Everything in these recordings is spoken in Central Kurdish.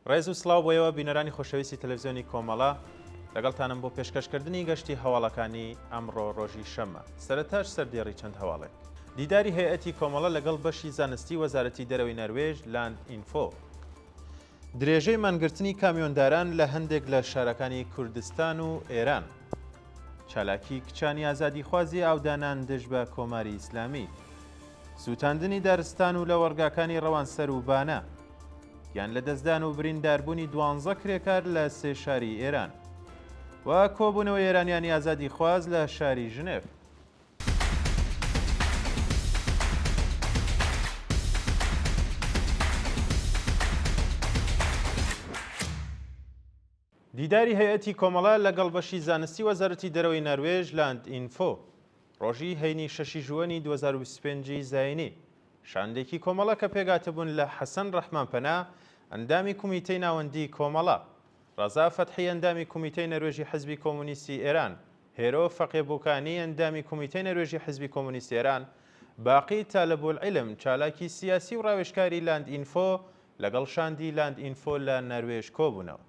ڕێز و سڵاو بۆیەوە بینەرانی خۆشەویستی تەلەڤیزیۆنی کۆمەڵە لەگەڵتانم بۆ پێشکەشکردنی گەشتی هەواڵەکانی ئەمڕۆ ڕۆژی شەممە. سەرەتاش سەردێڕی چەند هەواڵێک. دیداری هەیەتی کۆمەڵە لەگەڵ بەشی زانستی وەزارەتی دەرەوەی نەروێژ لاند ئینفۆ. درێژەی مانگرتنی کامیۆنداران لە هەندێک لە شارەکانی کوردستان و ئێران. چالاکی کچانی ئازادیخوازی ئاودانان دژ بە کۆماری ئیسلامی. سووتاندنی دارستان و لە وەرگاکانی ڕەوانسەر و بانە. یان لە دەستدان و برینداربوونی 12 کرێکار لە 3 شاری ئێران و کۆبوونەوە ئێرانیانی ئازادی خواز لە شاری ژنێف. دیداری هەیەتی کۆمەڵە لەگەڵ بەشی زانستی وەزارەتی دەرەوەی نەروێژ لاند ئینفۆ ڕۆژی هەینی 6 ژوەنی 2025 زاینی. شاندێکی کۆمەڵە کە پێگاتەبوون لە حەسەن ڕەحمانپەنا ئەندامی کومیتەی ناوەندی کۆمەڵە، ڕەزا فەتحی ئەندامی کومیتەی نەروێژی حزبی کۆمونیستی ئێران، هێرۆ فەقێبووکانی ئەندامی کومیتەی نەروێژی حزبی کۆمونیستی ئێران، باقی تالەبولعیلم چالاکی سیاسی و ڕاوێژکاری لاند ئینفۆ لەگەڵ شاندی لاند ئینفۆ لە نەروێژ کۆبوونەوە.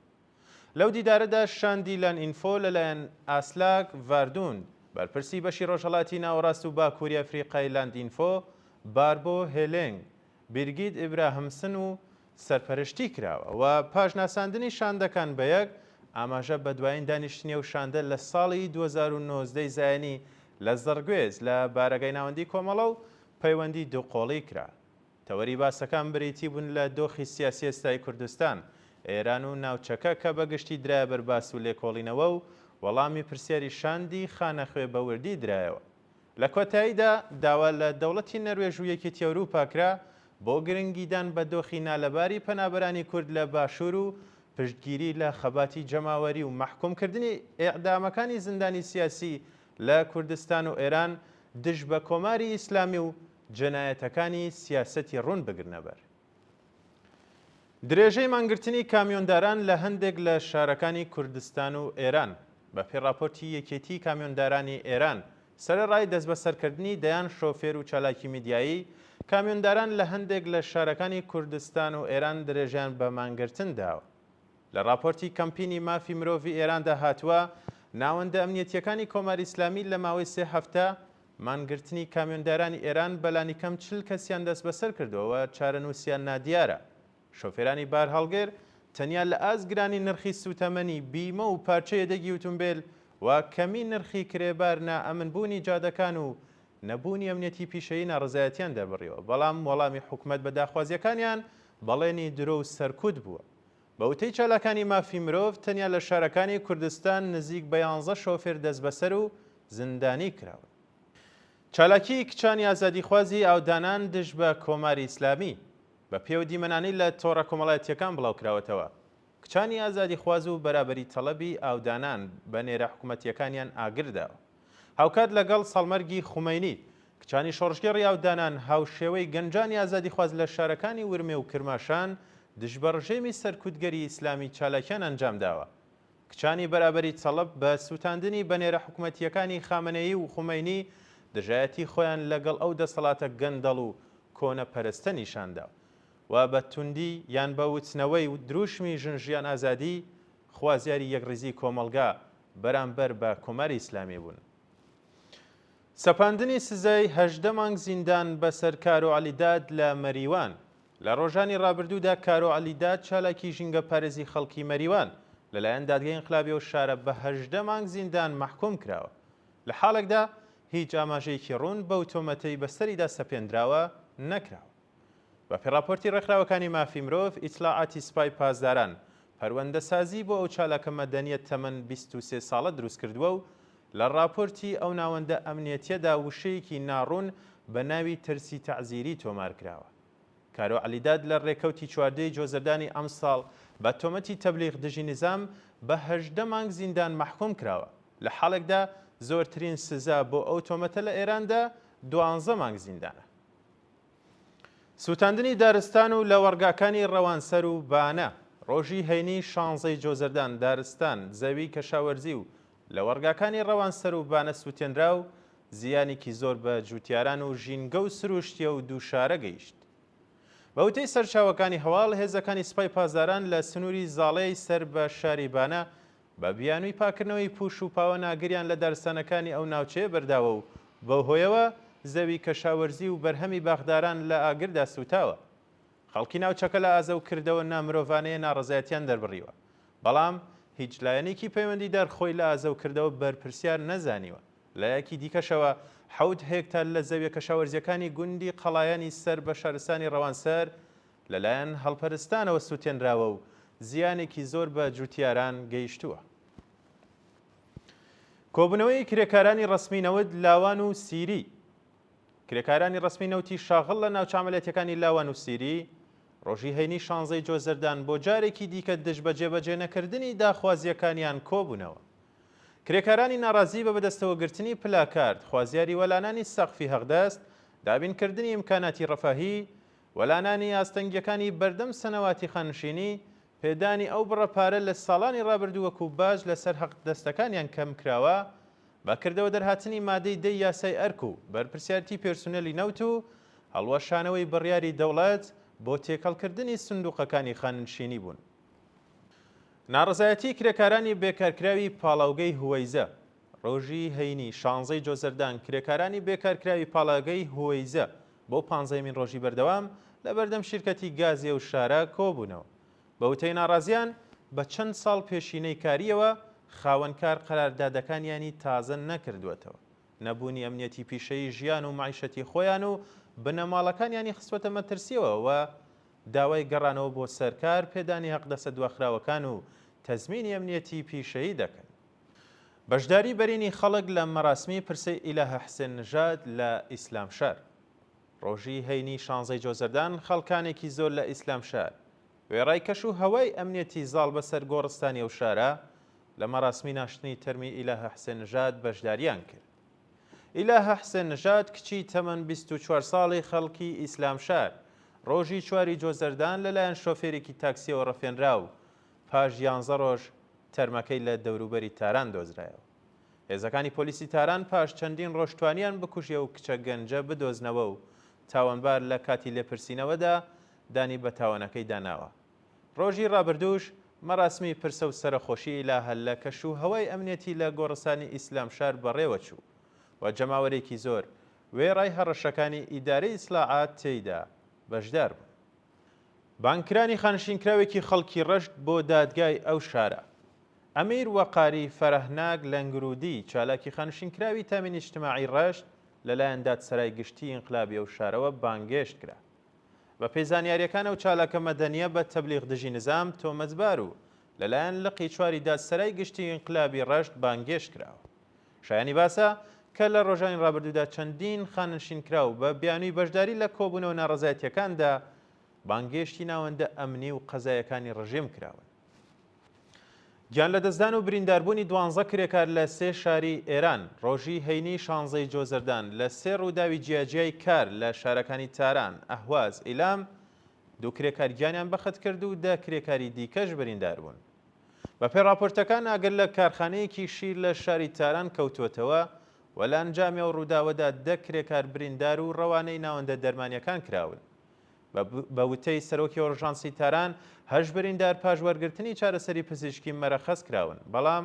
لەو دیدارەدا شاندی لاند ئینفۆ لەلایەن ئاسلاک ڤاردوون بەرپرسی بەشی ڕۆژهەڵاتی ناوەڕاست و باکووری ئەفریقای لاند ئینفۆ باربۆ هێلێنگ بیرگیت ئیبراهیمسن و سەرپەرشتی کراوە و پاژناساندنی شاندەکان بە یەک ئاماژە بە دوایین دانیشتنیە و شاندە لە ساڵی 2019 زایانی لە زەرگوێز لە بارەگای ناوەندی کۆمەڵە و پەیوەندی دووقۆڵی کرا. تەوەری باسەکان بریتی بوون لە دۆخی سیاسی ئێستای کوردستان، ئێران و ناوچەکە کە بەگشتی درایە بەرباس و لێکۆڵینەوە و وەڵامی پرسیاری شاندی خانەخوێ بەوردی درایەوە. لە کۆتاییدا داوا لە دەوڵەتی نەروێژ و یەکێتی ئەوروپا کرا بۆ گرنگیدان بە دۆخی نالەباری پەنابەرانی کورد لە باشوور و پشتگیری لە خەباتی جەماوەری و مەحکومکردنی ئێعدامەکانی زندانی سیاسی لە کوردستان و ئێران دژ بە کۆماری ئیسلامی و جەنایەتەکانی سیاسەتی ڕوون بگرنەبەر. درێژەی مانگرتنی کامیۆنداران لە هەندێک لە شارەکانی کوردستان و ئێران. بە پێی راپۆرتی یەکێتی کامیۆندارانی ئێران، سەرەڕای دەست بەسەرکردنی دەیان شۆفێر و چالاکی میدیایی، کامیۆنداران لە هەندێک لە شارەکانی کوردستان و ئێران درێژیان بە مانگرتن داوە. لە راپۆرتی کەمپینی مافی مرۆڤی ئێراندا هاتووە ناوەندە ئەمنیەتیەکانی کۆماری ئیسلامی لە ماوەی 3 هەفتە مانگرتنی کامیۆندارانی ئێران بەلانی کەم 40 کەسیان دەست بەسەر کردەوە، چارەنووسیان نادیارە. شۆفێرانی بار هەڵگر تەنیا لە ئازگرانی نرخی سوتەمەنی بیمە و پارچەیە دەگی ئۆتۆمبیل و کەمی نرخی کرێبار نائەمنبوونی جادەکان و نەبوونی ئەمنیەتی پیشەیی ناڕزایەتیان دەبڕیەوە، بەڵام وەڵامی حکوومەت بە داخوازیەکانیان بەڵێنی درۆ و سەرکوت بووە. بە وتەی چالاکانی مافی مرۆڤ تەنیا لە شارەکانی کوردستان نزیک بە 11 شۆفێر دەست بەسەر و زیندانی کراوە. چالاکی کچانی ئازادیخوازی ئاودانان دژ بە کۆماری ئیسلامی بە پێوە دیمەنانی لە تۆڕە کۆمەڵایەتیەکان بڵاو کراوەتەوە. کچانی ئازادیخواز و بەرابەری تەڵەبی ئاودانان بە نێرە حکوومەتیەکانیان ئاگرداوە. هاوکات لەگەڵ سەڵمەرگی خومەینی، کچانی شۆڕژگەڕی ئاودانان هاوشێوەی گەنجانی ئازادیخواز لە شارەکانی ورمێ و کرماشان دژ بە ڕژێمی سەرکوتگەری ئیسلامی چالاکیان ئەنجام داوە. کچانی بەرابەری تەڵەب بە سووتاندنی بە نێرە حکوومەتیەکانی خامنەیی و خومەینی دژایەتی خۆیان لەگەڵ ئەو دەسەڵاتە گەندەڵ و کۆنەپەرستە نیشانداوە و بە توندی یان بە وتنەوەی و دروشمی ژنژیان ئازادی خوازیاری یەکڕیزی کۆمەلگا بەرامبەر بە کۆماری ئیسلامی بوون. سەپاندنی سزای 18 مانگ زیندان بەسەر کارۆ عەلیداد لە مەریوان. لە ڕۆژانی ڕابردوودا کارۆ عەلیداد چالاکی ژینگە پارێزی خەڵکی مەریوان لەلایەن دادگای ئینقلابی و شارە بە 18 مانگ زیندان مەحکوم کراوە. لە حاڵێکدا هیچ ئاماژەیەکی ڕوون بەو تۆمەتەی بەسەریدا سەپێنراوە نەکراوە. بە پێڕاپۆرتی ڕێکخراوەکانی مافی مرۆڤ، ئیتلاعاتی سوپای پاسداران پەروەندەسازی بۆ ئەو چالاکە مەدەنیەت تەمەن 23 ساڵە دروست کردووە و لە راپۆرتی ئەو ناوەندە ئەمنیەتیەدا وشەیەکی ناڕوون بە ناوی ترسی تەعزیری تۆمار کراوە. کارۆ عەلیداد لە ڕێکەوتی 14 جۆزەردانی ئەم ساڵ بە تۆمەتی تەبلیغ دژی نظام بە 18 مانگ زیندان مەحکوم کراوە. لە حاڵێکدا زۆرترین سزا بۆ ئەو تۆمەتە لە ئێراندا 12 مانگ زیندانە. سووتاندنی دارستان و لە وەرگاکانی ڕەوانسەر و بانە. ڕۆژی هەینی 16 جۆزەردان دارستان، زەوی کەشاوەرزی و لە وەرگاکانی ڕەوانسەر و بانە سووتێنرا و زیانێکی زۆر بە جوتیاران و ژینگە و سروشتیە و دووشارە گەیشت. بە وتەی سەرچاوەکانی هەواڵ هێزەکانی سوپای پازاران لە سنووری زاڵەی سەر بە شاریبانە بە بیانووی پاکردنەوەی پوش و پاوە ناگریان لە دارستانەکانی ئەو ناوچەیە بەرداوە و بەو هۆیەوە زەوی کەشاوەرزی و بەرهەمی باخداران لە ئاگردا سوتاوە. خەڵکی ناوچەکە لە ئازە و کردەوە نامرۆڤانەیە ناڕزایەتیان دەربڕیوە، بەڵام هیچ لایەنێکی پەیوەندیدار خۆی لە ئازە و کردەوە بەرپرسیار نەزانیوە. لە یەکی دیکەشەوە 7 هێکتار لە زەویە کەشاوەرزیەکانی گوندی قەڵایانی سەر بە شارستانی ڕەوانسەر لەلایەن هەڵپەرستانەوە سووتێنراوە و زیانێکی زۆر بە جوتیاران گەیشتووە. کۆبوونەوەی کرێکارانی ڕسمی نەوت لاوان و سیری. کرێکارانی ڕسمی نەوتی شاغڵ لە ناوچە عەمەلیاتەکانی لاوان و سیری ڕۆژی هەینی 16 جۆزەردان بۆ جارێکی دیکە دژ بە جێبەجێ نەکردنی داخوازیەکانیان کۆبوونەوە. کرێکارانی ناڕازی بە بەدەستەوەگرتنی پلاکارد، خوازیاری وەلانانی سەقفی هەغدەست، دابینکردنی ئیمکاناتی ڕەفاهی، وەلانانی ئاستەنگیەکانی بەردەم سەنەواتی خانشینی، پێدانی ئەو بڕەپارە لە ساڵانی ڕابردووەکو باش لەسەر هەقدەستەکانیان کەم کراوە، بەکردەوە دەرهاتنی مادەی 10 یاسای ئەرک و بەرپرسیارەتی پێرسونەلی نەوت و هەڵوەشانەوەی بڕیاری دەوڵەت بۆ تێکەڵکردنی سندوقەکانی خانشینی بوون. ناڕزایەتی کرێکارانی بێکارکراوی پاڵاوگەی هوەیزە. ڕۆژی هەینی 16 جۆزەردان کرێکارانی بێکارکراوی پاڵاوگەی هوەیزە بۆ 15مین ڕۆژی بەردەوام لە بەردەم شیرکەتی گازیە و شارە کۆبوونەوە. بە وتەی ناڕازیان بە چەند ساڵ پێشینەی کاریەوە خاوەنکار قەراردادەکانیانی تازە نەکردوێتەوە، نەبوونی ئەمنیەتی پیشەی ژیان و معیشەتی خۆیان و بنەماڵەکانیانی خستوەتە مەترسیەوە و داوای گەڕانەوە بۆ سەرکار، پێدانی هەقدەسە دواخراوەکان و تەزمینی ئەمنیەتی پیشەیی دەکەن. بەشداری بەرینی خەڵک لە مەراسمی پرسەی ئیلاهە حسێن نژاد لە ئیسلامشار. ڕۆژی هەینی 16 جۆزەردان خەڵکانێکی زۆر لە ئیسلامشار وێڕای کەش و هەوای ئەمنیەتی زاڵ بەسەر گۆڕستانی ئەو شارە لە مەراسمی ناشتنی تەرمی ئیلاهە حسێن نژاد بەشداریان کرد. ئیلاهە حسێن نژاد کچی تەمەن 24 ساڵی خەڵکی ئیسلامشار ڕۆژی 4 جۆزەردان لەلایەن شۆفێرێکی تاکسیەوە ڕەفێنرا و پاش 11 ڕۆژ تەرمەکەی لە دەوروبەری تاران دۆزرایەوە. هێزەکانی پۆلیسی تاران پاش چەندین ڕۆژتوانیان بکوژێ و کچە گەنجە بدۆزنەوە و تاوانبار لە کاتی لێپرسینەوەدا دانی بە تاوانەکەی داناوە. ڕۆژی ڕابردووش مەراسمی پرسە و سەرخۆشی ئیلاهە لە کەش و هەوای ئەمنیەتی لە گۆڕستانی ئیسلامشار بەڕێوە چوو و جەماوەرێکی زۆر وێڕای هەڕەشەکانی ئیدارەی ئیسلاحات تێیدا بەشدار بوون. بانکرانی خانشینکراوێکی خەڵکی ڕەشت بۆ دادگای ئەو شارە. ئەمیر وەقاری فەرەهناک لەنگرودی چالاکی خانشینکراوی تامینی اجتماعی ڕەشت لەلایەن دادسەرای گشتی ئینقلابی ئەو شارەوە بانگێشت کرا. بە پێزانیاریەکان ئەو چالاکە مەدەنیە بە تەبلیغ دژی نظام تۆمەتبار و لەلایەن لقی چواری دادسەرای گشتی ئینقلابی ڕەشت بانگێشت کراوە. شایانی باسە کە لە ڕۆژانی ڕابردوودا چەندین خانشینکراو بە بیانووی بەشداری لە کۆبوونەوە ناڕەزایەتیەکاندا بانگێشتی ناوەندە ئەمنی و قەزایەکانی ڕژیم کراون. گیان لە دەستدان و برینداربوونی 12 کرێکار لە 3 شاری ئێران ڕۆژی هەینی 16 جۆزەردان لە 3 ڕووداوی جیاجیای کار لە شارەکانی تاران، ئەهواز، ئیلام 2 کرێکار گیانیان بەخت کرد و 10 کرێکاری دیکەش بریندار بوون. بە پێی راپۆرتەکان ئاگر لە کارخانەیەکی شیر لە شاری تاران کەوتوەتەوە و لە ئەنجامی ئەو ڕووداوەدا 10 کرێکار بریندار و ڕەوانەی ناوەندە دەرمانیەکان کراون. بە وتەی سەرۆکی ئۆرژانسی تاران 8 بریندار پاش وەرگرتنی چارەسەری پزیشکی مەرەخەس کراون، بەڵام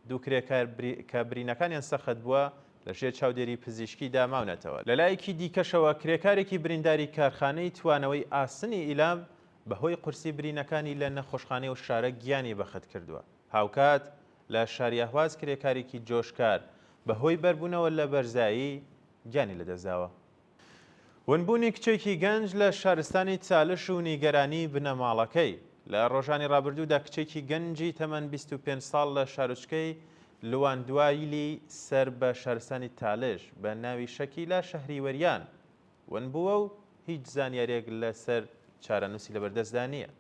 2 کرێکار کە برینەکانیان سەخت بووە لەژێر چاودێری پزیشکی داماونەتەوە. لەلایەکی دیکەشەوە کرێکارێکی برینداری کارخانەی توانەوەی ئاسنی ئیلام بەهۆی قورسی برینەکانی لە نەخۆشخانەی و شارە گیانی بەخت کردووە. هاوکات لە شاری ئەهواز کرێکارێکی جۆشکار بەهۆی بەربوونەوە لە بەرزایی گیانی لەدەستداوە. ونبوونی کچێکی گەنج لە شارستانی چالش و نیگەرانی بنەماڵەکەی. لە ڕۆژانی ڕابردوودا کچێکی گەنجی تەمەن 25 ساڵ لە شارچکەی لواندوایلی سەر بە شارستانی تالش بە ناوی شەکیلا شەهریوەریان ونبووە و هیچ زانیارێک لەسەر چارەنووسی لەبەردەستدا نییە.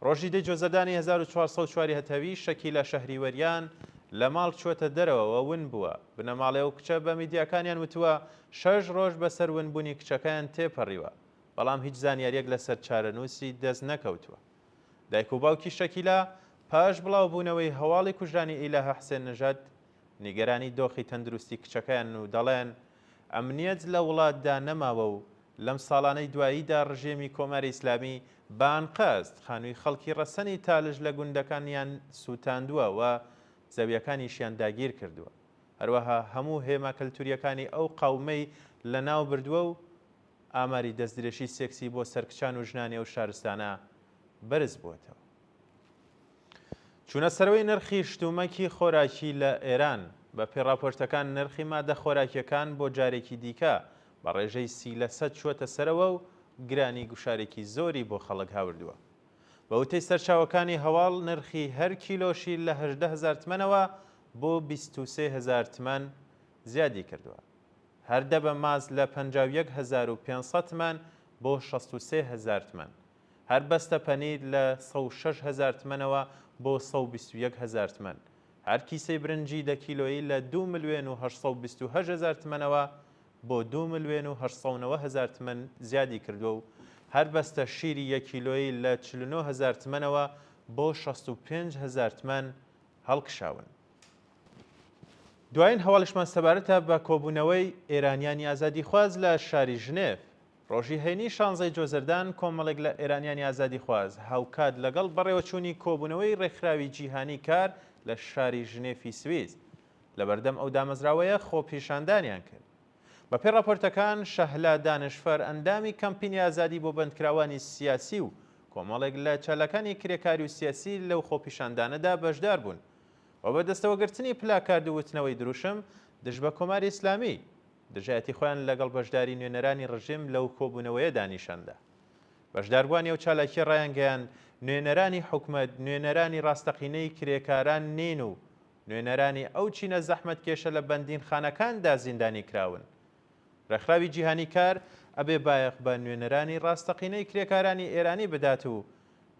ڕۆژی 10 جۆزەردانی 1404 هەتەوی شەکیلا شەهریوەریان لە ماڵ چوەتە دەرەوە ون بووە. بنەماڵێ و کچە بە میدیاکانیان وتووە 6 ڕۆژ بەسەر ونبوونی کچەکەیان تێپەڕیوە، بەڵام هیچ زانیاریەک لەسەر چارەنووسی دەست نەکەوتووە. دایک و باوکی شەکیلا پاش بڵاوبوونەوەی هەواڵی کوژرانی ئیلاهە حسێن نژاد نیگەرانی دۆخی تەندروستی کچەکەیان و دەڵێن ئەمنیەت لە وڵاتدا نەماوە و لەم ساڵانەی دواییدا ڕژێمی کۆماری ئیسلامی بانقەست خانووی خەڵکی ڕەسەنی تالژ لە گوندەکانیان سووتاندووە و زەویەکانیشیان داگیر کردووە. هەروەها هەموو هێمە کەلتوریەکانی ئەو قەومەی لە ناو بردووە و ئاماری دەستدرێژی سێکسی بۆ سەرکچان و ژنانی ئەو شارستانە بەرز بووەتەوە. چوونە سەرەوەی نرخی شتومەکی خۆراکی لە ئێران بە پێی راپۆرتەکان نرخی مادە خۆراکیەکان بۆ جارێکی دیکە بە ڕێژەی 30% چووەتە سەرەوە و گرانی گوشارێکی زۆری بۆ خەڵک هاوردووە. بە وتەی سەرچاوەکانی هەواڵ نرخی هەر کیلۆشی لە 18,000 تمەنەوە بۆ 23,000 تمەن زیادی کردووە. هەردە بە ماز لە 51,500 تمەن بۆ 63,000 تمەن. هەر بەستە پەنیر لە 106,000 تمەنەوە بۆ 121,000 تمەن. هەر کیسەی برنجی دە کیلۆیی لە 2,828,000 تمەنەوە بۆ 2,809,000 تمەن زیادی کردووە و هەر بەستە شیری 1 کیلۆیی لە 49,000 تمەنەوە بۆ 65,000 تمەن هەڵکشاون. دوایین هەواڵشمان سەبارەتە بە کۆبوونەوەی ئێرانیانی ئازادیخواز لە شاری ژنێف. ڕۆژی هەینی 16 جۆزەردان کۆمەڵێک لە ئێرانیانی ئازادیخواز هاوکات لەگەڵ بەڕێوەچوونی کۆبوونەوەی ڕێکخراوی جیهانی کار لە شاری ژنێفی سویس لەبەردەم ئەو دامەزراوەیە خۆپیشاندانیان کرد. بە پێی راپۆرتەکان شەهلا دانشفەر ئەندامی کەمپینی ئازادی بۆ بەندکراوانی سیاسی و کۆمەڵێک لە چالەکانی کرێکاری و سیاسی لەو خۆپیشاندانەدا بەشدار بوون و بە دەستەوەگرتنی پلاکارد و وتنەوەی دروشم دژ بە کۆماری ئیسلامی دژایەتی خۆیان لەگەڵ بەشداری نوێنەرانی ڕژیم لەو کۆبوونەوەیە دانیشاندا. بەشداربوانی ئەو چالاکی ڕایانگەیان نوێنەرانی حکومەت نوێنەرانی ڕاستەقینەی کرێکاران نین و نوێنەرانی ئەو چینە زەحمەتکێشە لە بەندینخانەکاندا زیندانی کراون. ڕێکخراوی جیهانی کار ئەبێ بایەق بە نوێنەرانی ڕاستەقینەی کرێکارانی ئێرانی بدات و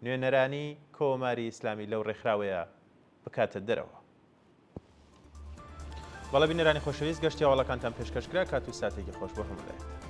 نوێنەرانی کۆماری ئیسلامی لەو ڕێکخراوەیە بکاتە دەرەوە. بەڵە بینەرانی خۆشەویست گەشتی هەواڵەکانتان پێشکەشکرا کات و ساتێکی خۆش بۆ هەموو لایەک.